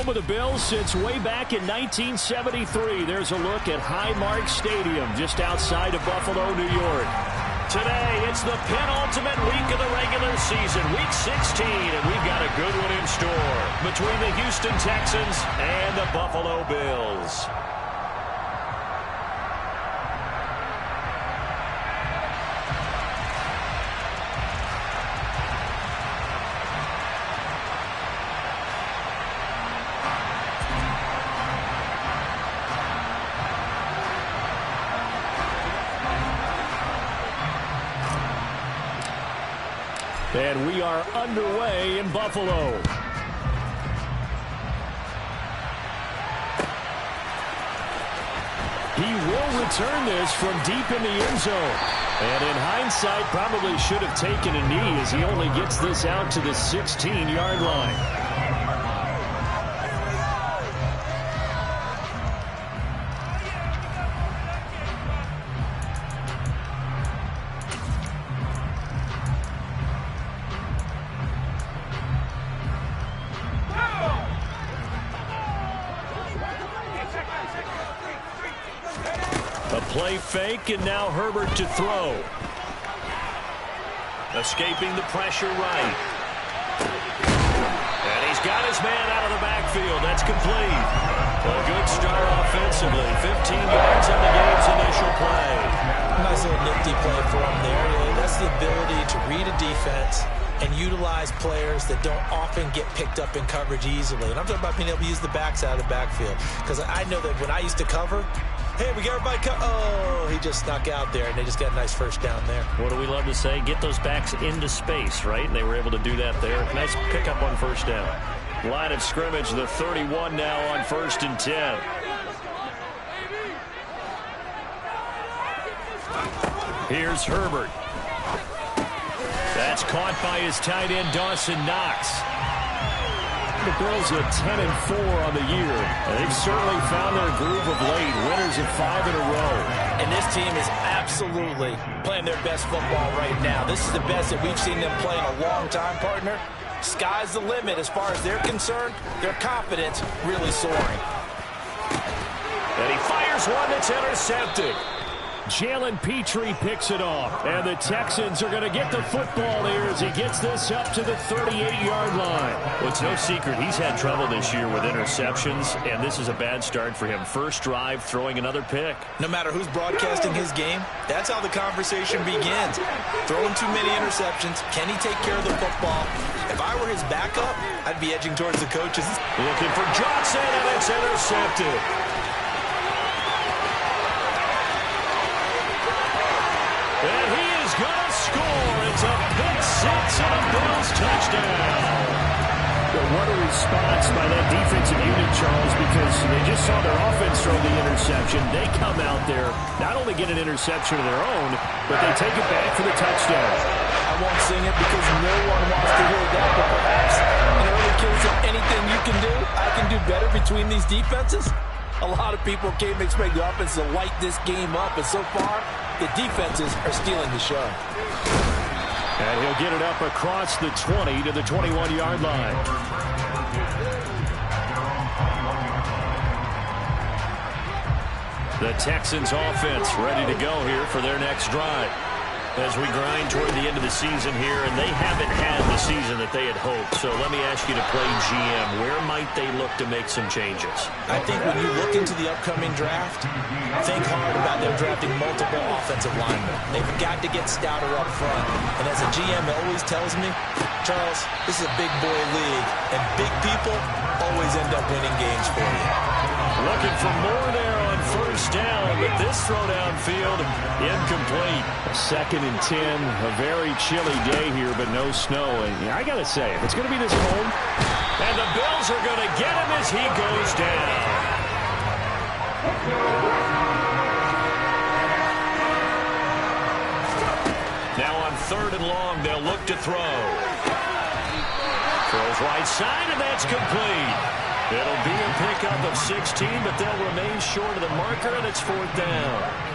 home of the Bills since way back in 1973. There's a look at Highmark Stadium just outside of Buffalo, New York. Today, it's the penultimate week of the regular season, Week 16, and we've got a good one in store between the Houston Texans and the Buffalo Bills. And we are underway in Buffalo. He will return this from deep in the end zone. And in hindsight, probably should have taken a knee as he only gets this out to the 16-yard line. Play fake, and now Herbert to throw. Escaping the pressure right. And he's got his man out of the backfield. That's complete. A good start offensively. 15 yards on the game's initial play. Nice little nifty play for him there. That's the ability to read a defense and utilize players that don't often get picked up in coverage easily. And I'm talking about being able to use the backs out of the backfield. Because I know that when I used to cover, hey, we got everybody oh, he just snuck out there, and they just got a nice first down there. What do we love to say? Get those backs into space, right? And they were able to do that there. Nice pickup on first down. Line of scrimmage, the 31 now on 1st and 10. Here's Herbert. That's caught by his tight end, Dawson Knox. The Bills at 10-4 on the year. And they've certainly found their groove of late. Winners of 5 in a row. And this team is absolutely playing their best football right now. This is the best that we've seen them play in a long time, partner. Sky's the limit as far as they're concerned. Their confidence really soaring. And he fires one that's intercepted. Jalen Petrie picks it off. And the Texans are going to get the football here as he gets this up to the 38-yard line. Well, it's no secret he's had trouble this year with interceptions, and this is a bad start for him. First drive, throwing another pick. No matter who's broadcasting his game, that's how the conversation begins. Throwing too many interceptions. Can he take care of the football? If I were his backup, I'd be edging towards the coaches. Looking for Johnson, and it's intercepted. And he is going to score. It's a pick six and a Bills touchdown. What a response by that defensive unit, Charles, because they just saw their offense throw the interception. They come out there, not only get an interception of their own, but they take it back for the touchdown. I won't sing it because no one wants to hear that, but perhaps in early case of anything you can do, I can do better between these defenses. A lot of people came to expect the offense to light this game up, and so far, the defenses are stealing the show. And he'll get it up across the 20 to the 21-yard line. The Texans offense ready to go here for their next drive. As we grind toward the end of the season here, and they haven't had the season that they had hoped. So let me ask you to play GM. Where might they look to make some changes? I think when you look into the upcoming draft, think hard about them drafting multiple offensive linemen. They've got to get stouter up front. And as a GM always tells me, Charles, this is a big boy league, and big people always end up winning games for you. Looking for more there on first down, but this throw downfield incomplete. 2nd and 10, a very chilly day here, but no snow. And I got to say, if it's going to be this cold. And the Bills are going to get him as he goes down. Now on 3rd and long, they'll look to throw. Throws right side, and that's complete. It'll be a pickup of 16, but they'll remain short of the marker, and it's 4th down.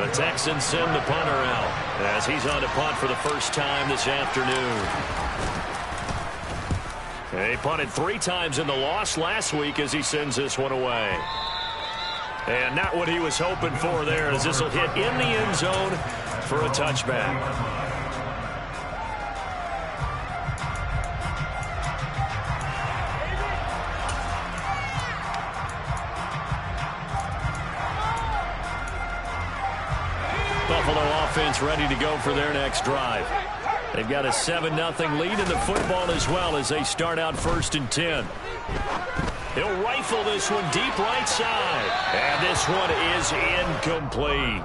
The Texans send the punter out as he's on to punt for the first time this afternoon. He punted 3 times in the loss last week as he sends this one away. And not what he was hoping for there, as this will hit in the end zone for a touchback. Buffalo offense ready to go for their next drive. They've got a 7-0 lead in the football as well as they start out 1st and 10. He'll rifle this one deep right side. And this one is incomplete.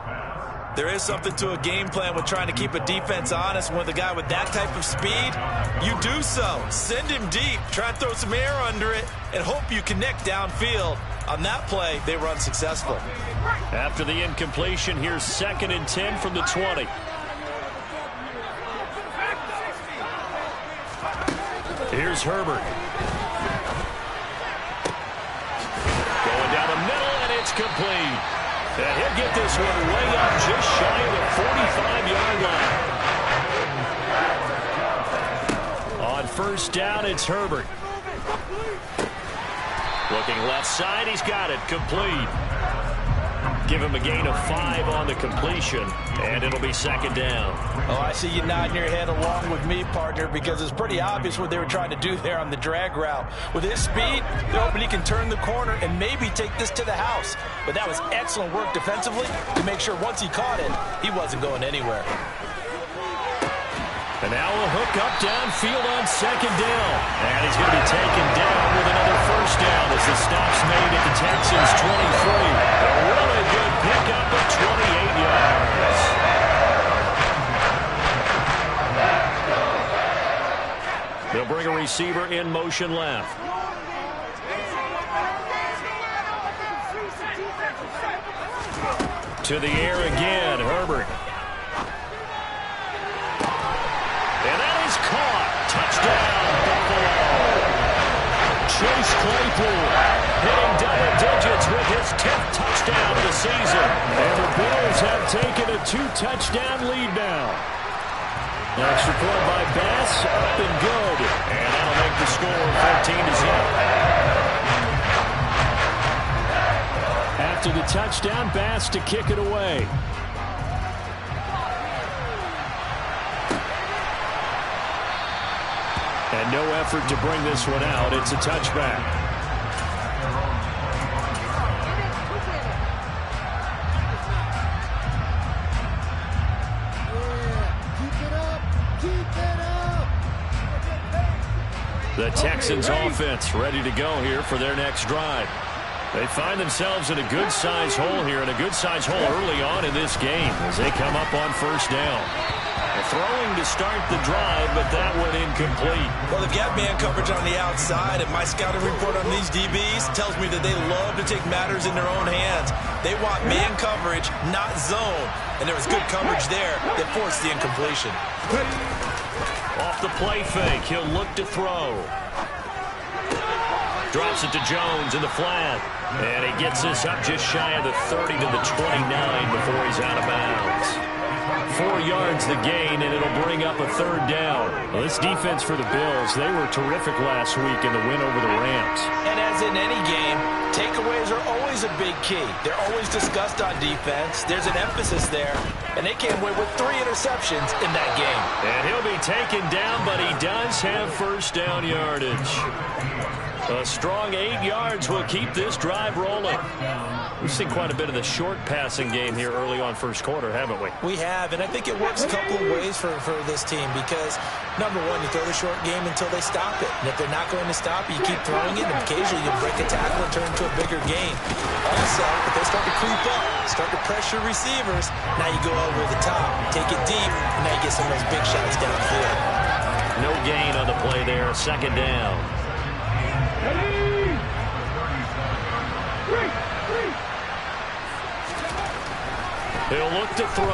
There is something to a game plan with trying to keep a defense honest. With a guy with that type of speed, you do so. Send him deep, try and throw some air under it, and hope you connect downfield. On that play, they were unsuccessful. After the incompletion, here's 2nd and 10 from the 20. Here's Herbert. Going down the middle, and it's complete. And he'll get this one way up just shy of the 45-yard line. On 1st down, it's Herbert. Looking left side, he's got it. Complete. Give him a gain of 5 on the completion, and it'll be 2nd down. Oh, I see you nodding your head along with me, partner, because it's pretty obvious what they were trying to do there on the drag route. With his speed, they're hoping he can turn the corner and maybe take this to the house. But that was excellent work defensively to make sure once he caught it, he wasn't going anywhere. And now a hook up downfield on 2nd down. And he's going to be taken down with another 1st down as the stop's made at the Texans' 23. A really good pickup of 28 yards. They'll bring a receiver in motion left. To the air again, Herbert. Caught. Touchdown, Buffalo. Chase Claypool hitting double digits with his 10th touchdown of the season. And the Bills have taken a 2-touchdown lead now. Extra point by Bass, up and good. And that'll make the score 14-0. After the touchdown, Bass to kick it away. And no effort to bring this one out. It's a touchback. The Texans offense ready to go here for their next drive. They find themselves in a good-sized hole here, and a good-sized hole early on in this game as they come up on 1st down. Throwing to start the drive, but that went incomplete. Well, they've got man coverage on the outside, and my scouting report on these DBs tells me that they love to take matters in their own hands. They want man coverage, not zone. And there was good coverage there that forced the incompletion. Off the play fake, he'll look to throw. Drops it to Jones in the flat. And he gets this up just shy of the 30 to the 29 before he's out of bounds. 4 yards the gain, and it'll bring up a 3rd down. Well, this defense for the Bills, they were terrific last week in the win over the Rams. And as in any game, takeaways are always a big key. They're always discussed on defense. There's an emphasis there, and they came away with 3 interceptions in that game. And he'll be taken down, but he does have 1st down yardage. A strong 8 yards will keep this drive rolling. We've seen quite a bit of the short passing game here early on 1st quarter, haven't we? We have, and I think it works a couple of ways for this team because, number one, you throw the short game until they stop it. And if they're not going to stop it, you keep throwing it, and occasionally you break a tackle and turn it into a bigger gain. Also, if they start to creep up, start to pressure receivers, now you go over the top, take it deep, and now you get some of those big shots downfield. No gain on the play there, 2nd down. He'll look to throw.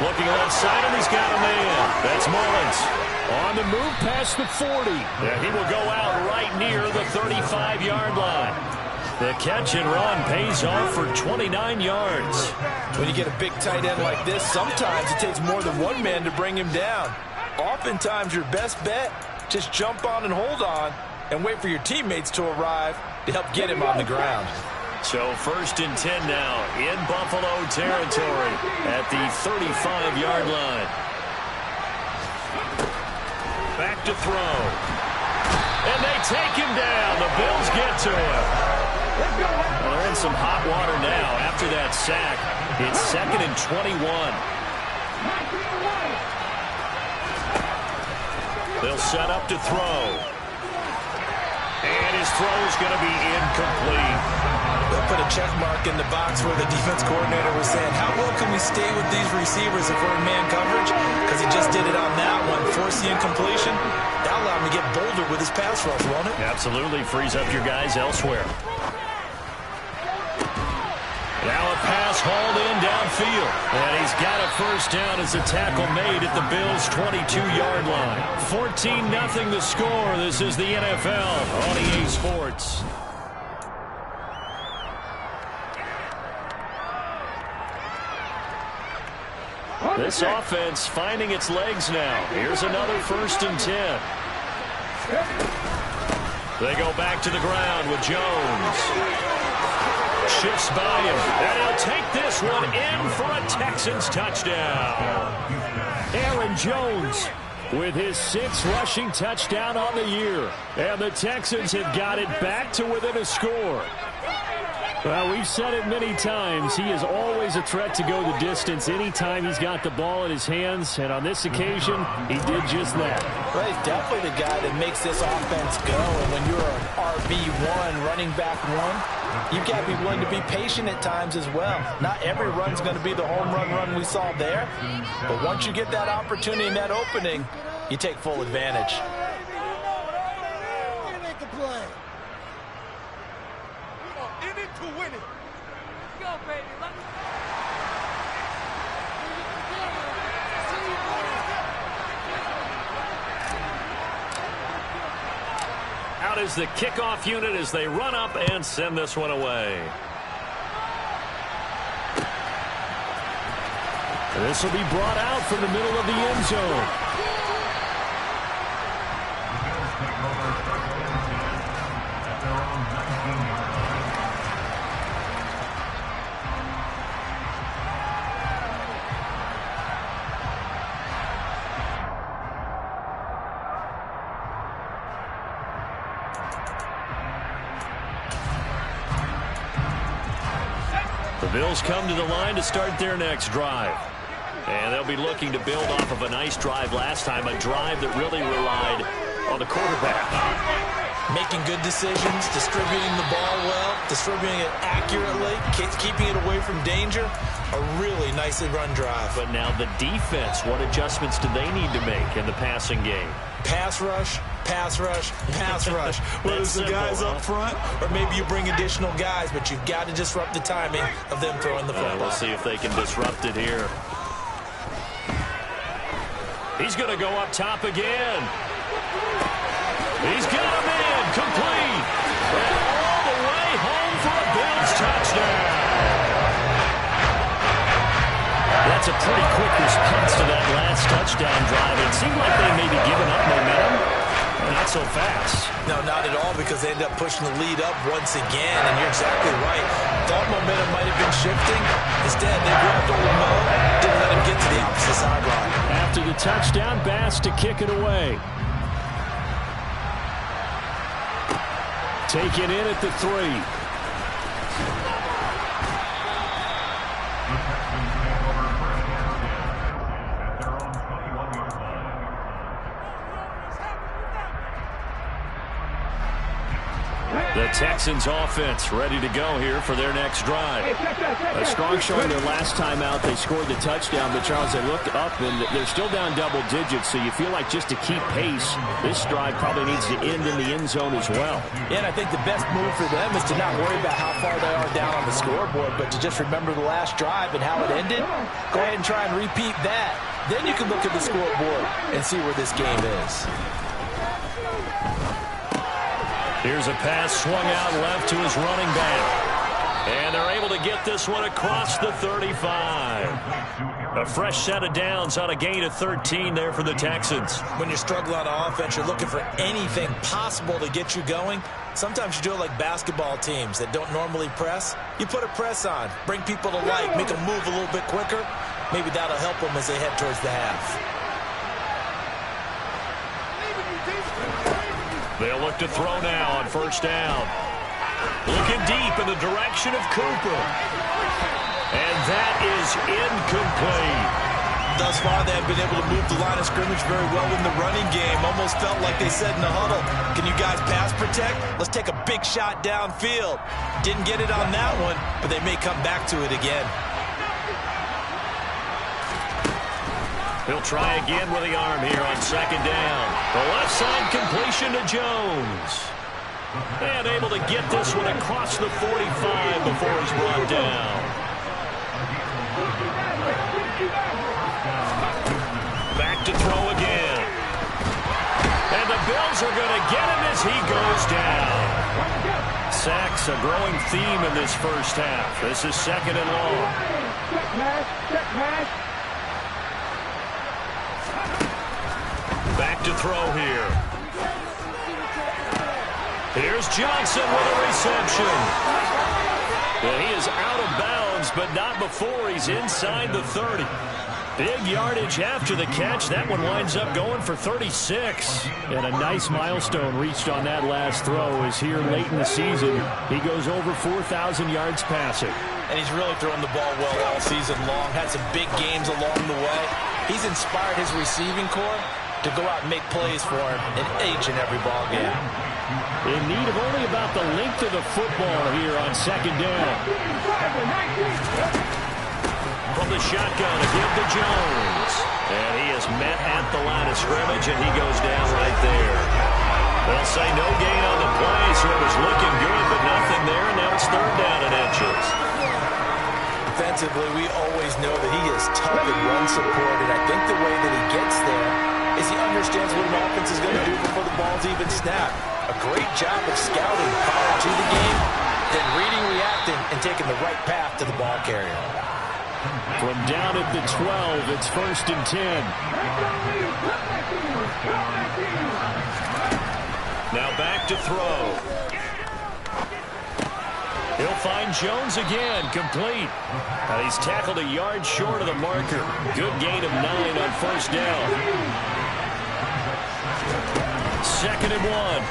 Looking left side, and he's got a man. That's Mullins. On the move past the 40. And he will go out right near the 35-yard line. The catch and run pays off for 29 yards. When you get a big tight end like this, sometimes it takes more than one man to bring him down. Oftentimes, your best bet, just jump on and hold on and wait for your teammates to arrive to help get him on the ground. So 1st and 10 now in Buffalo territory at the 35-yard line. Back to throw. And they take him down. The Bills get to him. Well, they're in some hot water now after that sack. It's 2nd and 21. They'll set up to throw. And his throw's going to be incomplete. They'll put a check mark in the box where the defense coordinator was saying, how well can we stay with these receivers if we're in man coverage? Because he just did it on that one, force the incompletion. That'll allow him to get bolder with his pass rush, won't it? Absolutely. Frees up your guys elsewhere. Now a pass hauled in downfield. And he's got a 1st down as a tackle made at the Bills' 22-yard line. 14-0 the score. This is the NFL on EA Sports. This offense finding its legs now. Here's another 1st and 10. They go back to the ground with Jones. Shifts by him, and he'll take this one in for a Texans touchdown. Aaron Jones with his 6th rushing touchdown on the year. And the Texans have got it back to within a score. Well, we've said it many times. He is always a threat to go the distance anytime he's got the ball in his hands. And on this occasion, he did just that. Well, he's definitely the guy that makes this offense go. And when you're an RB1, running back one, you've got to be willing to be patient at times as well. Not every run's going to be the home run we saw there. But once you get that opportunity and that opening, you take full advantage. To win it. Go, baby. Out is the kickoff unit as they run up and send this one away. This will be brought out from the middle of the end zone. The Bills come to the line to start their next drive. And they'll be looking to build off of a nice drive last time, a drive that really relied on the quarterback. Making good decisions, distributing the ball well, distributing it accurately, keeping it away from danger. A really nicely run drive. But now the defense, what adjustments do they need to make in the passing game? Pass rush, pass rush, pass rush. Whether it's the guys up front or maybe you bring additional guys, but you've got to disrupt the timing of them throwing the football. We'll see if they can disrupt it here. He's going to go up top again. He's got a man complete. And all the way home for a Bills touchdown. That's a pretty quick response to that last touchdown drive. It seemed like they may be giving up momentum. Not so fast. No, not at all, because they ended up pushing the lead up once again, and you're exactly right. Thought momentum might have been shifting. Instead, they grabbed Old Mo, didn't let him get to the opposite sideline. After the touchdown, Bass to kick it away. Taken in at the 3. The Texans offense ready to go here for their next drive. A strong showing their last time out. They scored the touchdown, but Charles, they looked up and they're still down double digits, so you feel like just to keep pace, this drive probably needs to end in the end zone as well. Yeah, and I think the best move for them is to not worry about how far they are down on the scoreboard, but to just remember the last drive and how it ended. Go ahead and try and repeat that. Then you can look at the scoreboard and see where this game is. Here's a pass swung out left to his running back. And they're able to get this one across the 35. A fresh set of downs on a gain of 13 there for the Texans. When you're struggling on offense, you're looking for anything possible to get you going. Sometimes you do it like basketball teams that don't normally press. You put a press on, bring people to life, make them move a little bit quicker. Maybe that'll help them as they head towards the half. They'll look to throw now on first down. Looking deep in the direction of Cooper. And that is incomplete. Thus far, they have been able to move the line of scrimmage very well in the running game. Almost felt like they said in the huddle, can you guys pass protect? Let's take a big shot downfield. Didn't get it on that one, but they may come back to it again. He'll try again with the arm here on second down. The left side completion to Jones. And able to get this one across the 45 before he's brought down. Back to throw again. And the Bills are going to get him as he goes down. Sacks, a growing theme in this first half. This is second and long. Back to throw here. Here's Johnson with a reception. And he is out of bounds, but not before he's inside the 30. Big yardage after the catch. That one winds up going for 36. And a nice milestone reached on that last throw is here late in the season. He goes over 4,000 yards passing. And he's really thrown the ball well all season long. Had some big games along the way. He's inspired his receiving corps to go out and make plays for him in each and every ball game. In need of only about the length of the football here on second down. From the shotgun, a give to Jones. And he is met at the line of scrimmage, and he goes down right there. They'll say no gain on the play, so it was looking good, but nothing there, and now it's third down and inches. Defensively, we always know that he is tough and run support, and I think the way that he gets there is he understands what an offense is going to do before the ball's even snapped. A great job of scouting prior to the game, then reading, reacting, and taking the right path to the ball carrier. From down at the 12, it's first and 10. Now back to throw. He'll find Jones again, complete. And he's tackled a yard short of the marker. Good gain of 9 on first down. Second and 1.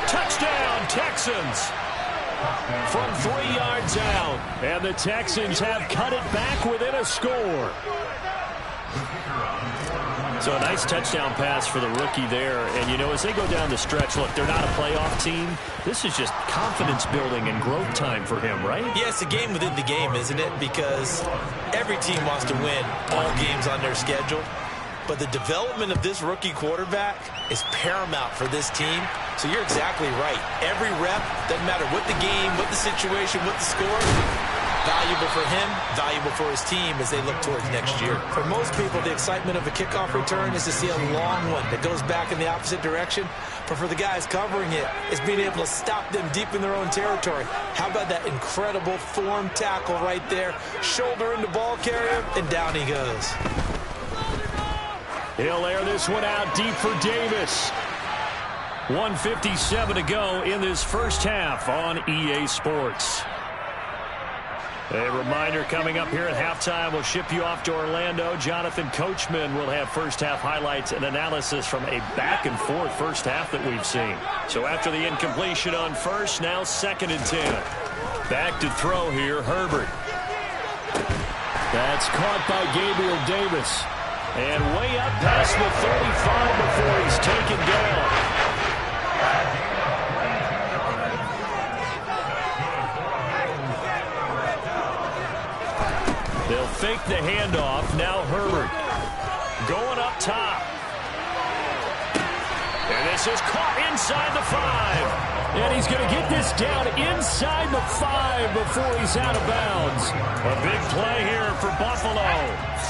Touchdown, Texans. From 3 yards out. And the Texans have cut it back within a score. So a nice touchdown pass for the rookie there. And, you know, as they go down the stretch, look, they're not a playoff team. This is just confidence building and growth time for him, right? Yeah, it's a game within the game, isn't it? Because every team wants to win all games on their schedule. But the development of this rookie quarterback is paramount for this team. So you're exactly right. Every rep, doesn't matter what the game, what the situation, what the score, valuable for him, valuable for his team as they look towards next year. For most people, the excitement of a kickoff return is to see a long one that goes back in the opposite direction. But for the guys covering it, it's being able to stop them deep in their own territory. How about that incredible form tackle right there? Shoulder into ball carrier, and down he goes. He'll air this one out deep for Davis. 1:57 to go in this first half on EA Sports. A reminder coming up here at halftime, we'll ship you off to Orlando. Jonathan Coachman will have first half highlights and analysis from a back and forth first half that we've seen. So after the incompletion on first, now second and 10. Back to throw here, Herbert. That's caught by Gabriel Davis. And way up past the 35 before he's taken down. They'll fake the handoff. Now Herbert going up top. And this is caught inside the 5. And he's going to get this down inside the 5 before he's out of bounds. A big play here for Buffalo.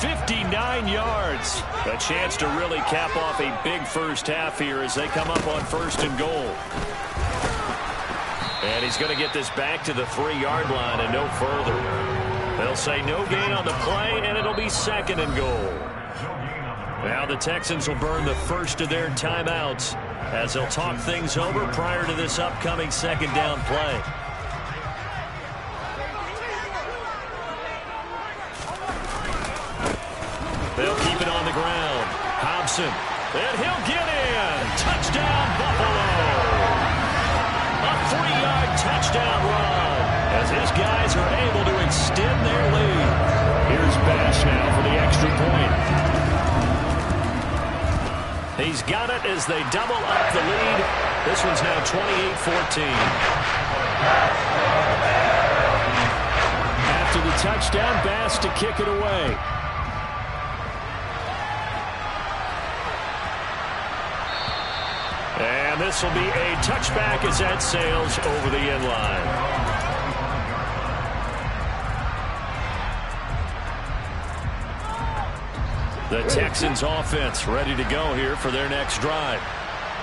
59 yards. A chance to really cap off a big first half here as they come up on first and goal. And he's going to get this back to the 3-yard line and no further. They'll say no gain on the play, and it'll be 2nd and goal. Now the Texans will burn the first of their timeouts as they'll talk things over prior to this upcoming 2nd down play. They'll keep it on the ground. Hobson, and he'll get in. Touchdown, Buffalo. A 3-yard touchdown run as his guys are able to extend their lead. Here's Bass now for the extra point. He's got it as they double up the lead. This one's now 28-14. After the touchdown, Bass to kick it away. And this will be a touchback as that sails over the end line. The Texans offense ready to go here for their next drive.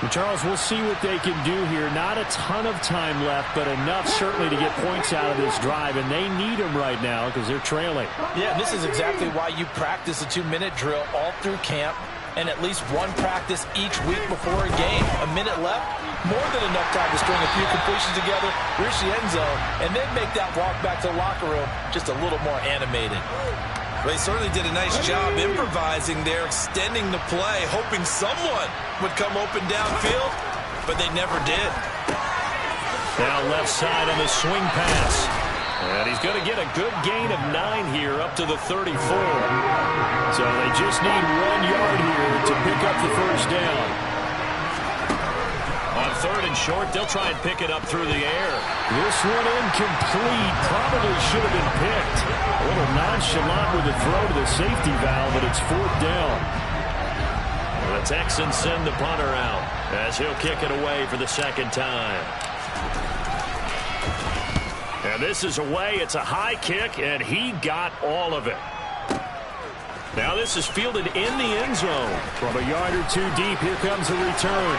Well, Charles, we'll see what they can do here. Not a ton of time left, but enough certainly to get points out of this drive, and they need them right now because they're trailing. Yeah, and this is exactly why you practice a 2-minute drill all through camp and at least one practice each week before a game. A minute left, more than enough time to string a few completions together, reach the end zone, and then make that walk back to the locker room just a little more animated. Well, he certainly did a nice job improvising there, extending the play, hoping someone would come open downfield, but they never did. Now left side on the swing pass. And he's going to get a good gain of 9 here up to the 34. So they just need 1 yard here to pick up the first down. On 3rd and short, they'll try and pick it up through the air. This one incomplete. Probably should have been picked. A little nonchalant with the throw to the safety valve, but it's 4th down. The Texans send the punter out as he'll kick it away for the 2nd time. And this is away. It's a high kick, and he got all of it. Now this is fielded in the end zone. From a yard or 2 deep, here comes a return.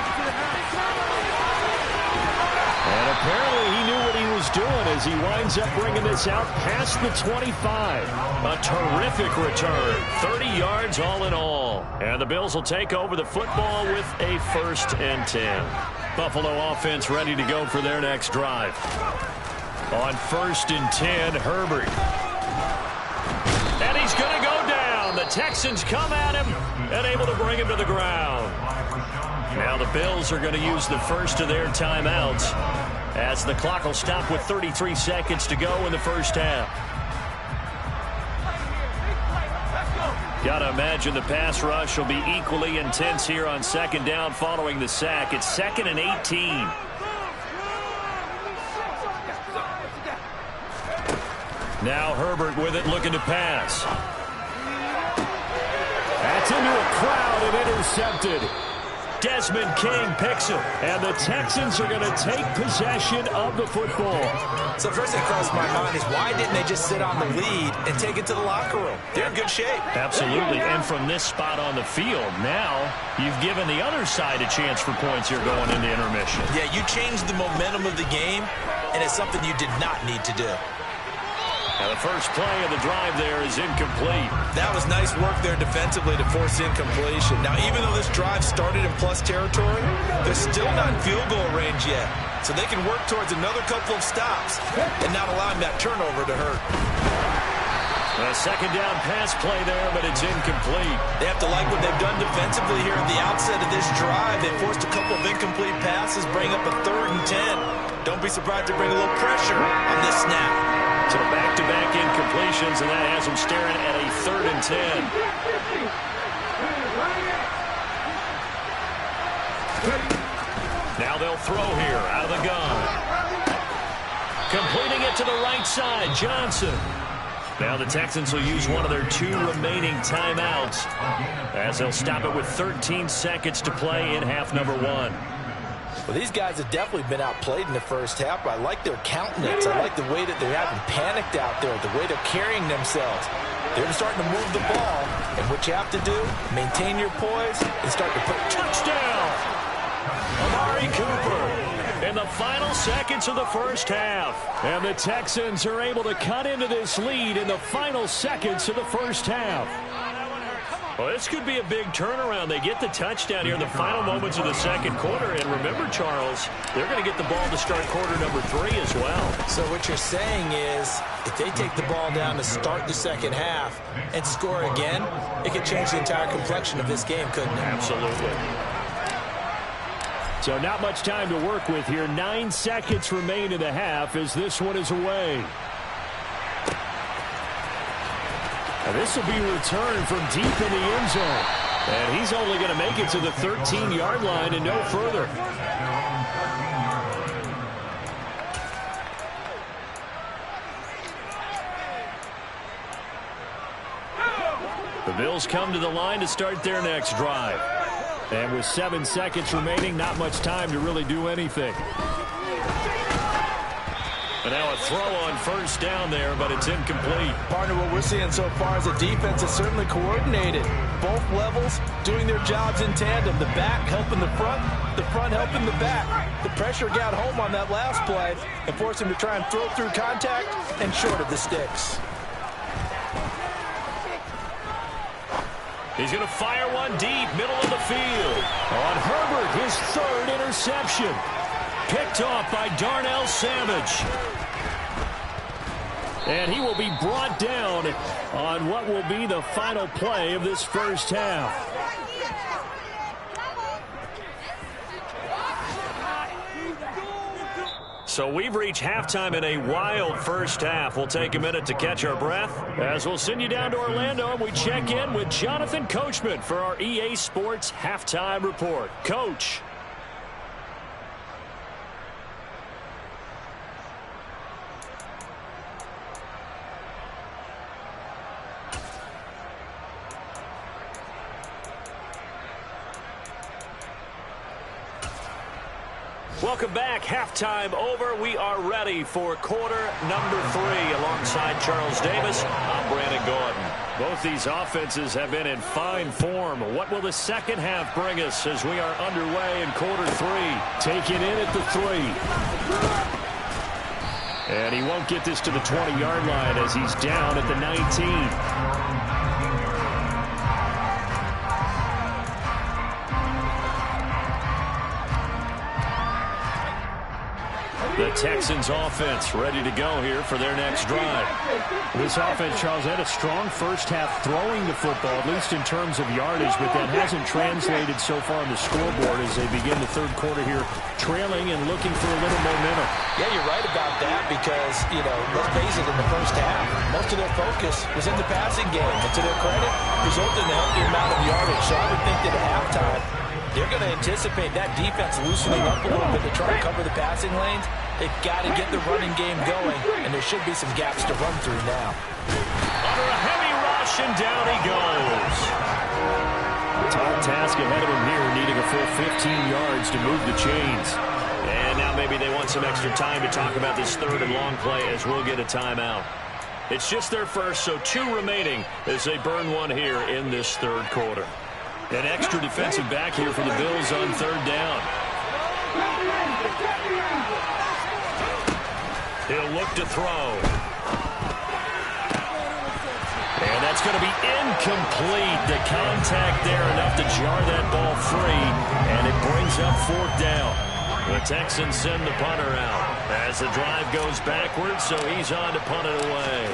And apparently he knew what he was doing as he winds up bringing this out past the 25. A terrific return. 30 yards all in all. And the Bills will take over the football with a 1st and 10. Buffalo offense ready to go for their next drive. On 1st and 10, Herbert. And he's going to go down. The Texans come at him and able to bring him to the ground. Now the Bills are going to use the first of their timeouts as the clock will stop with 33 seconds to go in the first half. Got to imagine the pass rush will be equally intense here on 2nd down following the sack. It's 2nd and 18. Now Herbert with it, looking to pass. That's into a crowd and intercepted. Desmond King picks him. And the Texans are going to take possession of the football. So first thing crossed my mind is why didn't they just sit on the lead and take it to the locker room? They're in good shape. Absolutely. And from this spot on the field, now you've given the other side a chance for points here going into intermission. Yeah, you changed the momentum of the game, and it's something you did not need to do. Now the first play of the drive there is incomplete. That was nice work there defensively to force incompletion. Now, even though this drive started in plus territory, they're still not in field goal range yet. So they can work towards another couple of stops and not allowing that turnover to hurt. A 2nd down pass play there, but it's incomplete. They have to like what they've done defensively here at the outset of this drive. They forced a couple of incomplete passes, bring up a 3rd and 10. Don't be surprised to bring a little pressure on this snap. So back-to-back incompletions, and that has them staring at a 3rd and 10. Now they'll throw here out of the gun. Completing it to the right side, Johnson. Now the Texans will use one of their 2 remaining timeouts as they'll stop it with 13 seconds to play in half number 1. Well, these guys have definitely been outplayed in the first half, but I like their countenance. I like the way that they haven't panicked out there, the way they're carrying themselves. They're starting to move the ball, and what you have to do, maintain your poise and start to put touchdown. Amari Cooper. And in the final seconds of the first half. And the Texans are able to cut into this lead in the final seconds of the first half. Well, this could be a big turnaround. They get the touchdown here in the final moments of the second quarter. And remember, Charles, they're going to get the ball to start quarter number 3 as well. So what you're saying is if they take the ball down to start the second half and score again, it could change the entire complexion of this game, couldn't it? Absolutely. So not much time to work with here. 9 seconds remain in the half as this one is away. And this will be returned from deep in the end zone. And he's only going to make it to the 13-yard line and no further. The Bills come to the line to start their next drive. And with 7 seconds remaining, not much time to really do anything. And now a throw on first down there, but it's incomplete. Partner, what we're seeing so far is the defense is certainly coordinated. Both levels doing their jobs in tandem. The back helping the front helping the back. The pressure got home on that last play and forced him to try and throw through contact and short of the sticks. He's going to fire one deep, middle of the field. On Herbert, his 3rd interception. Picked off by Darnell Savage. And he will be brought down on what will be the final play of this first half. So we've reached halftime in a wild first half. We'll take a minute to catch our breath as we'll send you down to Orlando and we check in with Jonathan Coachman for our EA Sports Halftime Report. Coach. Welcome back. Halftime over. We are ready for quarter number 3 alongside Charles Davis. I'm Brandon Gordon. Both these offenses have been in fine form. What will the second half bring us as we are underway in quarter 3? Taken in at the 3. And he won't get this to the 20-yard line as he's down at the 19. The Texans offense ready to go here for their next drive. This offense, Charles, had a strong first half throwing the football, at least in terms of yardage, but that hasn't translated so far on the scoreboard as they begin the third quarter here, trailing and looking for a little momentum. Yeah, you're right about that because, let's face it, in the first half, most of their focus was in the passing game. And to their credit, resulted in a healthy amount of yardage. So I would think that at halftime, they're going to anticipate that defense loosening up a little bit to try and cover the passing lanes. They've got to get the running game going, and there should be some gaps to run through now. Under a heavy rush, and down he goes. Tall task ahead of him here, needing a full 15 yards to move the chains. And now maybe they want some extra time to talk about this third and long play as we'll get a timeout. It's just their first, so 2 remaining as they burn one here in this third quarter. An extra defensive back here for the Bills on third down. He'll look to throw. And that's going to be incomplete. The contact there enough to jar that ball free, and it brings up 4th down. The Texans send the punter out as the drive goes backwards, so he's on to punt it away.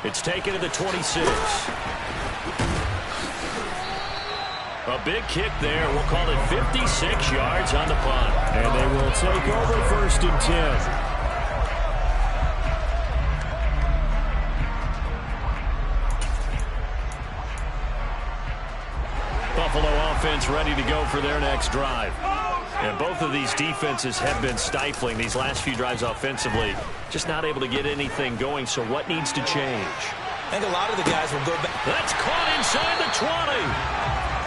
It's taken to the 26. A big kick there. We'll call it 56 yards on the punt. And they will take over 1st and 10. Buffalo offense ready to go for their next drive. And both of these defenses have been stifling these last few drives offensively. Just not able to get anything going, so what needs to change? I think a lot of the guys will go back. That's caught inside the 20.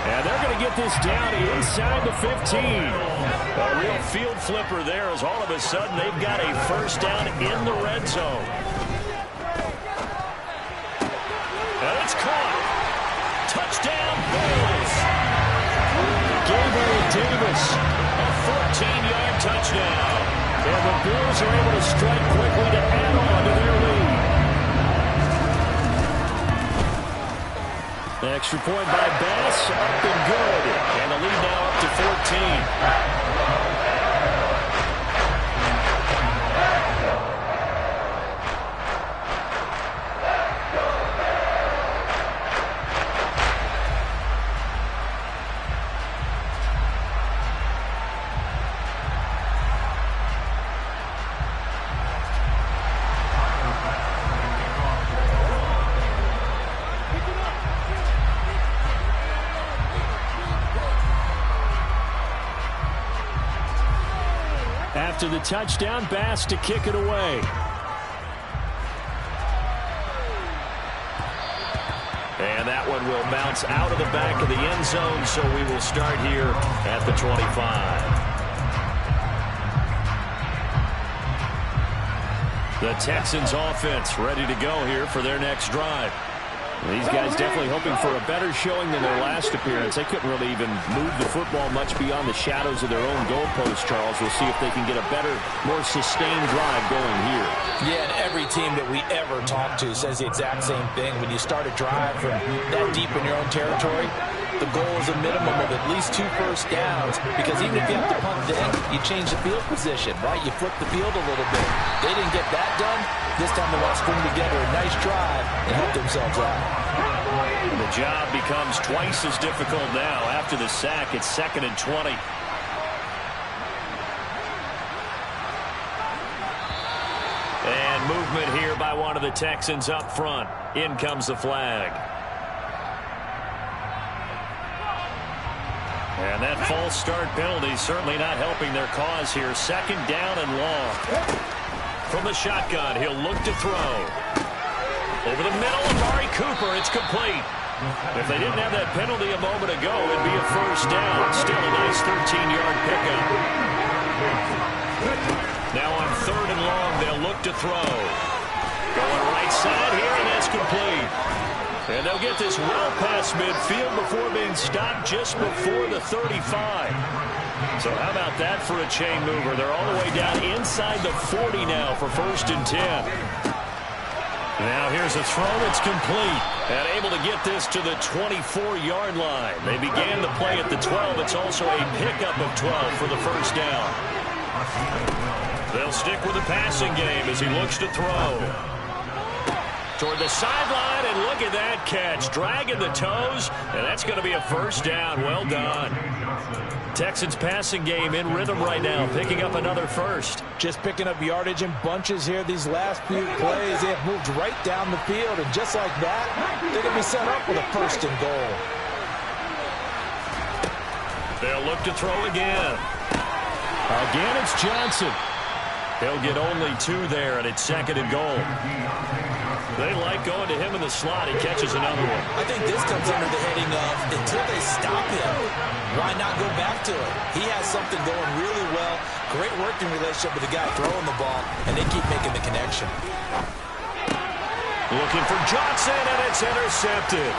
And they're going to get this down inside the 15. A real field flipper there as all of a sudden they've got a first down in the red zone. And it's caught. Touchdown, this. A 14-yard touchdown. And the Bills are able to strike quickly to add on to their lead. The extra point by Bass, up and good. And the lead now up to 14. After the touchdown, Bass to kick it away. And that one will bounce out of the back of the end zone, so we will start here at the 25. The Texans offense ready to go here for their next drive. These guys definitely hoping for a better showing than their last appearance. They couldn't really even move the football much beyond the shadows of their own goalpost, Charles. We'll see if they can get a better, more sustained drive going here. Yeah, and every team that we ever talk to says the exact same thing. When you start a drive from that deep in your own territory, the goal is a minimum of at least 2 first downs, because even if you have to punt then, you change the field position, right? You flip the field a little bit. They didn't get that done. This time they want to string together a nice drive and help themselves out. The job becomes twice as difficult now. After the sack, it's 2nd and 20. And movement here by one of the Texans up front. In comes the flag. And that false start penalty certainly not helping their cause here. 2nd down and long. From the shotgun, he'll look to throw. Over the middle, Amari Cooper, it's complete. If they didn't have that penalty a moment ago, it'd be a first down. Still a nice 13-yard pickup. Now on 3rd and long, they'll look to throw. Going right side here, and that's complete. And they'll get this well past midfield before being stopped just before the 35. So how about that for a chain mover? They're all the way down inside the 40 now for 1st and 10. Now here's a throw. It's complete. And able to get this to the 24-yard line. They began the play at the 12. It's also a pickup of 12 for the first down. They'll stick with the passing game as he looks to throw. Toward the sideline, and look at that catch. Dragging the toes, and that's going to be a first down. Well done. Texans passing game in rhythm right now, picking up another first. Just picking up yardage in bunches here. These last few plays, they have moved right down the field, and just like that, they're going to be set up with a 1st and goal. They'll look to throw again. Again, it's Johnson. He'll get only 2 there, and it's 2nd and goal. They like going to him in the slot. He catches another one. I think this comes under the heading of, until they stop him, why not go back to it? He has something going really well. Great working relationship with the guy throwing the ball, and they keep making the connection. Looking for Johnson, and it's intercepted.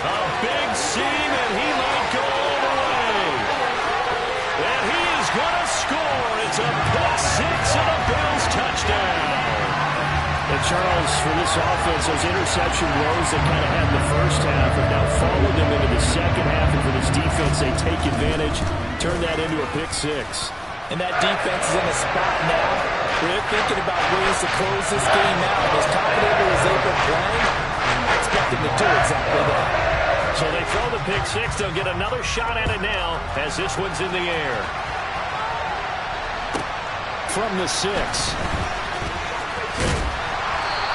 A big seam, and he might go all the way. And he is going to score. It's a pick 6 and a Bills touchdown. And Charles, for this offense, those interception woes they kind of had in the first half have now followed them into the second half. And for this defense, they take advantage, turn that into a pick 6. And that defense is in a spot now where they're thinking about ways to close this game out. As confident as they've been playing, I expect them to do exactly that. So they throw the pick 6. They'll get another shot at it now as this one's in the air. From the 6.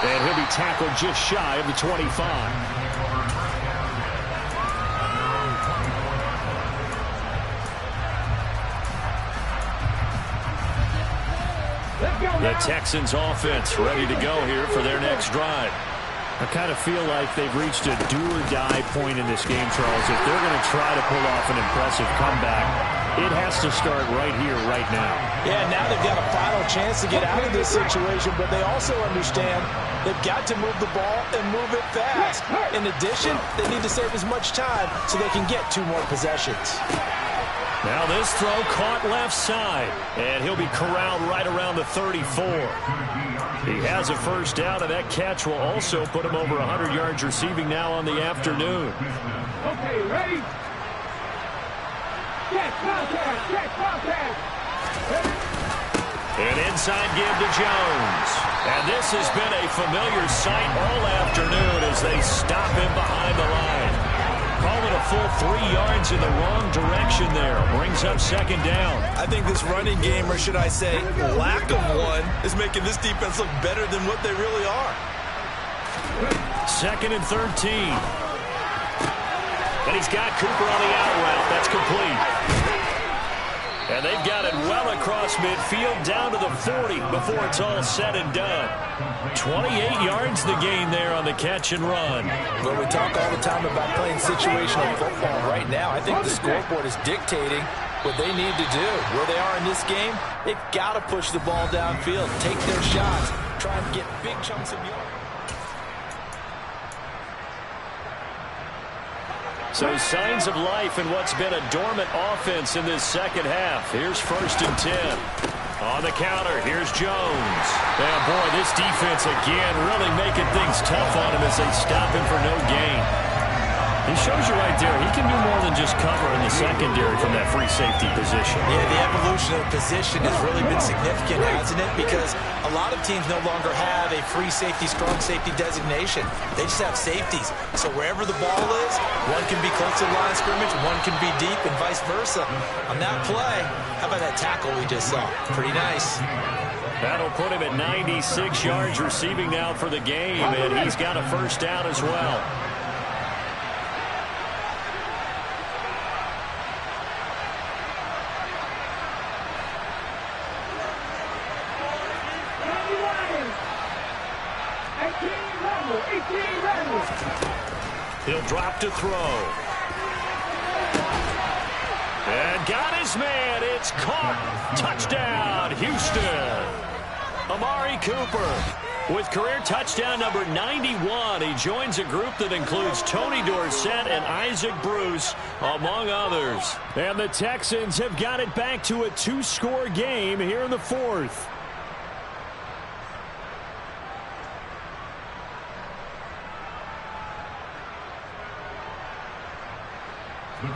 And he'll be tackled just shy of the 25. The Texans offense ready to go here for their next drive. I kind of feel like they've reached a do-or-die point in this game, Charles. If they're going to try to pull off an impressive comeback, it has to start right here, right now. Yeah, now they've got a final chance to get out of this situation, but they also understand they've got to move the ball and move it fast. In addition, they need to save as much time so they can get 2 more possessions. Now this throw caught left side, and he'll be corralled right around the 34. He has a first down, and that catch will also put him over 100 yards receiving now on the afternoon. Okay, ready? Check contact. An inside give to Jones. And this has been a familiar sight all afternoon as they stop him behind the line. Call it a full 3 yards in the wrong direction there. Brings up second down. I think this running game, or should I say lack of one, is making this defense look better than what they really are. 2nd and 13. And he's got Cooper on the out route. That's complete. And they've got it well across midfield down to the 40 before it's all said and done. 28 yards the gain there on the catch and run. Well, we talk all the time about playing situational football. Right now, I think the scoreboard is dictating what they need to do. Where they are in this game, they've got to push the ball downfield, take their shots, try and get big chunks of yards. So signs of life in what's been a dormant offense in this second half. Here's 1st and 10. On the counter, here's Jones. Now, boy, this defense again really making things tough on him as they stop him for no gain. He shows you right there, he can do more than just cover in the secondary from that free safety position. Yeah, the evolution of position has really been significant, hasn't it? Because a lot of teams no longer have a free safety, strong safety designation. They just have safeties. So wherever the ball is, one can be close to the line of scrimmage, one can be deep, and vice versa. On that play, how about that tackle we just saw? Pretty nice. That'll put him at 96 yards receiving now for the game, and he's got a first down as well. He'll drop to throw. And got his man. It's caught. Touchdown, Houston. Amari Cooper with career touchdown number 91. He joins a group that includes Tony Dorsett and Isaac Bruce, among others. And the Texans have got it back to a 2-score game here in the 4th.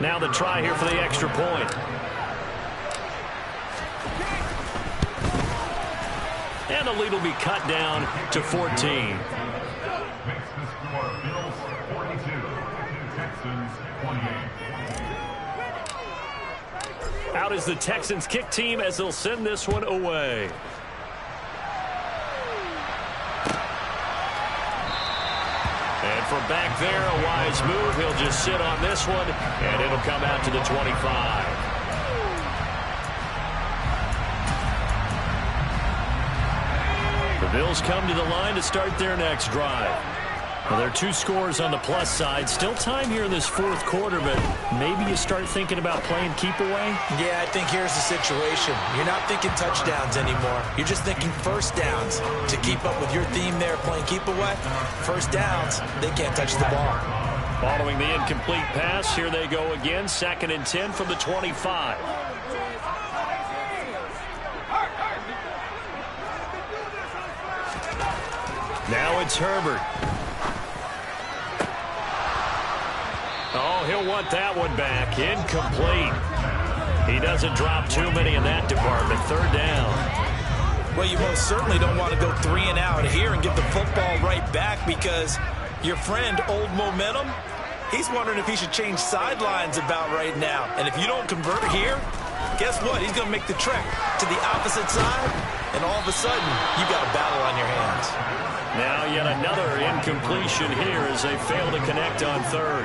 Now the try here for the extra point. And the lead will be cut down to 14. Out is the Texans kick team as they'll send this one away. And from back there, a wise move. He'll just sit on this one, and it'll come out to the 25. The Bills come to the line to start their next drive. Well, there are 2 scores on the plus side. Still time here in this 4th quarter, but maybe you start thinking about playing keep away? Yeah, I think here's the situation. You're not thinking touchdowns anymore. You're just thinking first downs. To keep up with your theme there, playing keep away, first downs, they can't touch the ball. Following the incomplete pass, here they go again. 2nd and 10 from the 25. Now it's Herbert. Oh, he'll want that one back. Incomplete. He doesn't drop too many in that department. 3rd down. Well, you most certainly don't want to go 3 and out here and get the football right back because your friend, Old Momentum, he's wondering if he should change sidelines about right now. And if you don't convert here, guess what? He's going to make the trek to the opposite side, and all of a sudden, you've got a battle on your hands. Now yet another incompletion here as they fail to connect on 3rd.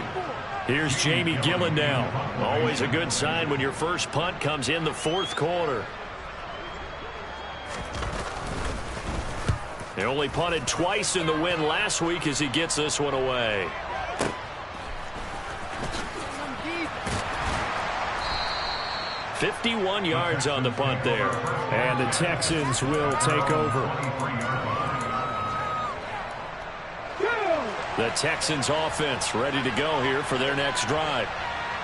Here's Jamie Gillen now. Always a good sign when your first punt comes in the 4th quarter. They only punted twice in the win last week as he gets this one away. "51 yards on the punt there." And the Texans will take over. The Texans offense ready to go here for their next drive.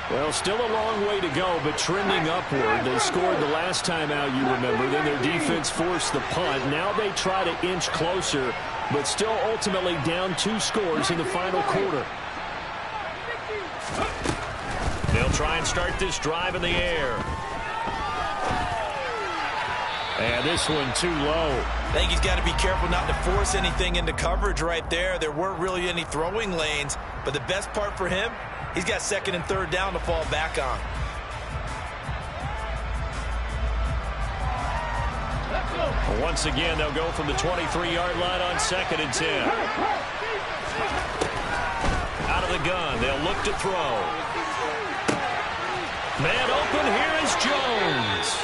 Well, still a long way to go, but trending upward. They scored the last time out, you remember. Then their defense forced the punt. Now they try to inch closer, but still ultimately down 2 scores in the final quarter. They'll try and start this drive in the air. And this one too low. I think he's got to be careful not to force anything into coverage right there. There weren't really any throwing lanes, but the best part for him, he's got 2nd and 3rd down to fall back on. Once again, they'll go from the 23-yard line on 2nd and 10. Out of the gun, they'll look to throw. Man open, here is Jones.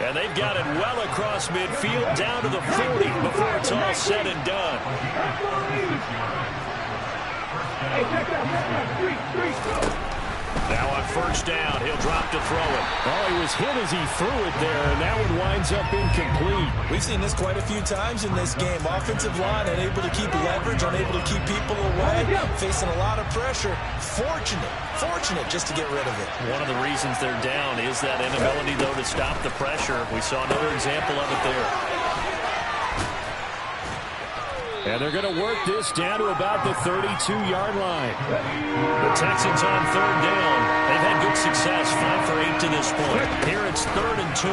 And they've got it well across midfield down to the 40 before it's all said and done. Now on 1st down, he'll drop to throw it. Oh, he was hit as he threw it there, and that one winds up incomplete. We've seen this quite a few times in this game. Offensive line unable to keep leverage, unable to keep people away, facing a lot of pressure. Fortunate just to get rid of it. One of the reasons they're down is that inability, though, to stop the pressure. We saw another example of it there. And they're going to work this down to about the 32-yard line. The Texans on 3rd down. They've had good success, 5 for 8 to this point. Here it's 3rd and 2.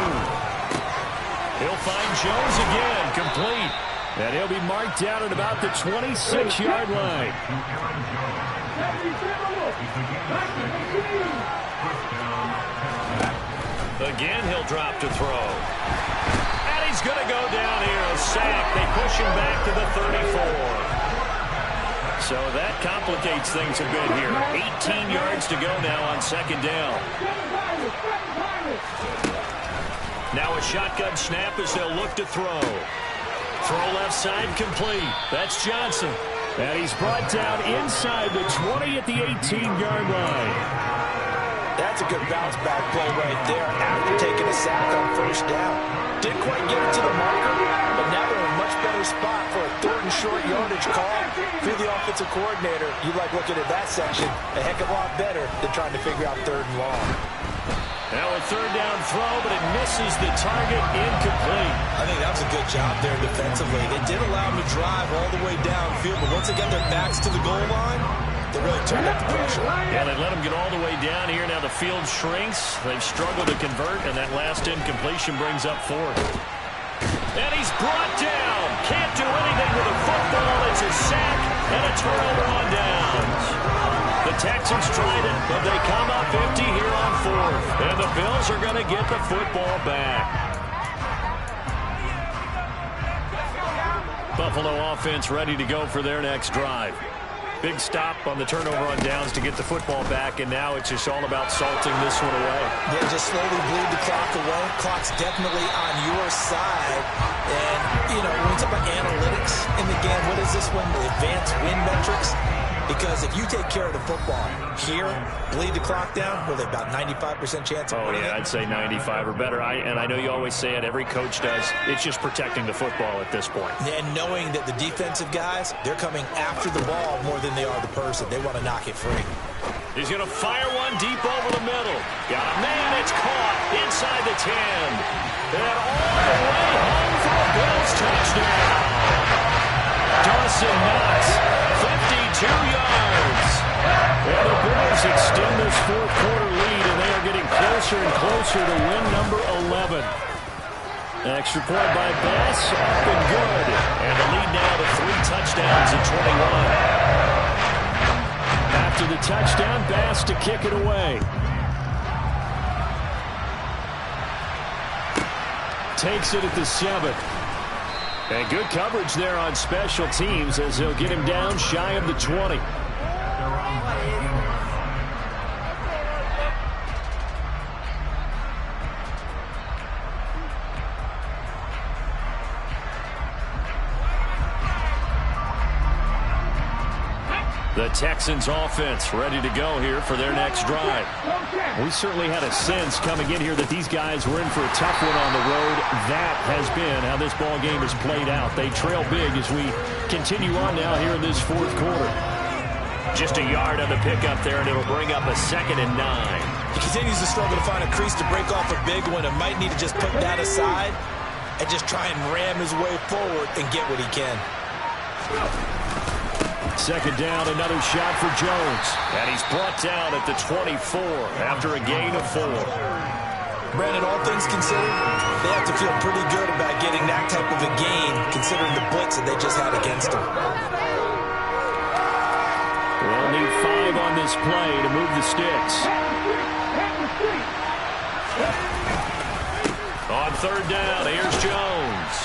He'll find Jones again, complete. And he'll be marked down at about the 26-yard line. Again, he'll drop to throw. And he's going to go down here, a sack. They push him back to the 34. So that complicates things a bit here. 18 yards to go now on 2nd down. Now a shotgun snap as they'll look to throw. Throw left side complete. That's Johnson. And he's brought down inside the 20 at the 18-yard line. That's a good bounce-back play right there after taking a sack on 1st down. Didn't quite get it to the marker, but now they're in a much better spot for a 3rd and short yardage call. If you're the offensive coordinator, you like looking at that section a heck of a lot better than trying to figure out 3rd and long. Now a 3rd down throw, but it misses the target, incomplete. I think that was a good job there defensively. They did allow them to drive all the way downfield, but once they got their backs to the goal line, they really turned up the pressure. Yeah, they let them get all the way down here. Now the field shrinks. They've struggled to convert, and that last incompletion brings up 4th. And he's brought down. Can't do anything with a football. It's a sack and a turnover on downs. The Texans tried it, but they come up empty here on 4th. And the Bills are going to get the football back. Buffalo offense ready to go for their next drive. Big stop on the turnover on downs to get the football back, and now it's just all about salting this one away. Yeah, just slowly bleed the clock away. Clock's definitely on your side. And, you know, when we talk about analytics in the game, what is this one? The advanced win metrics? Because if you take care of the football here, bleed the clock down, with about 95% chance of winning. Oh, yeah, I'd say 95 or better. And I know you always say it, every coach does. It's just protecting the football at this point. And knowing that the defensive guys, they're coming after the ball more than they are the person. They want to knock it free. He's going to fire one deep over the middle. Got a man, it's caught inside the 10. And all the way home for a Bills touchdown. Dawson Knox, 52 yards. And the Bills extend this 4th quarter lead, and they are getting closer and closer to win number 11. An extra point by Bass, up and good. And the lead now to 3 touchdowns at 21. After the touchdown, Bass to kick it away. Takes it at the 7. And good coverage there on special teams as they'll get him down shy of the 20. The Texans offense ready to go here for their next drive. We certainly had a sense coming in here that these guys were in for a tough one on the road. That has been how this ball game has played out. They trail big as we continue on now here in this fourth quarter. Just a yard on the pickup there, and it'll bring up a 2nd and 9. He continues to struggle to find a crease to break off a big one and might need to just put that aside and just try and ram his way forward and get what he can. 2nd down, another shot for Jones. And he's brought down at the 24 after a gain of 4. Brandon, all things considered, they have to feel pretty good about getting that type of a gain considering the blitz that they just had against them. They'll need 5 on this play to move the sticks. On 3rd down, here's Jones.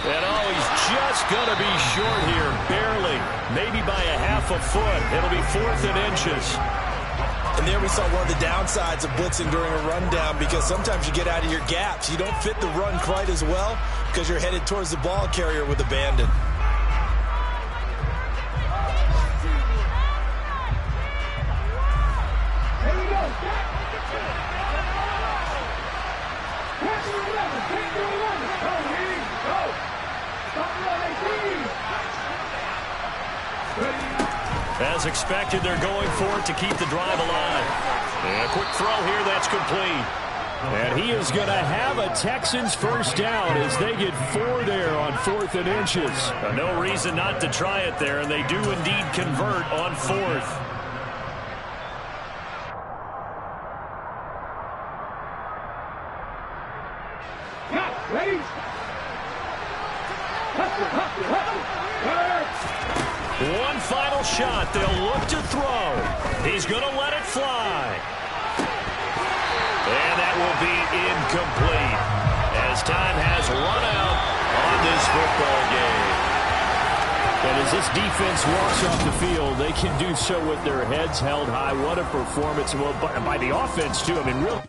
And he's just going to be short here, barely, maybe by a half a foot. It'll be 4th and inches. And there we saw one of the downsides of blitzing during a rundown, because sometimes you get out of your gaps. You don't fit the run quite as well because you're headed towards the ball carrier with abandon. As expected, they're going for it to keep the drive alive. And a quick throw here, that's complete. And he is going to have a Texans first down as they get 4 there on 4th and inches. No reason not to try it there, and they do indeed convert on 4th. Ready? One final shot. They'll look to throw. He's going to let it fly. And that will be incomplete as time has run out on this football game. And as this defense walks off the field, they can do so with their heads held high. What a performance by the offense, too. I mean, really.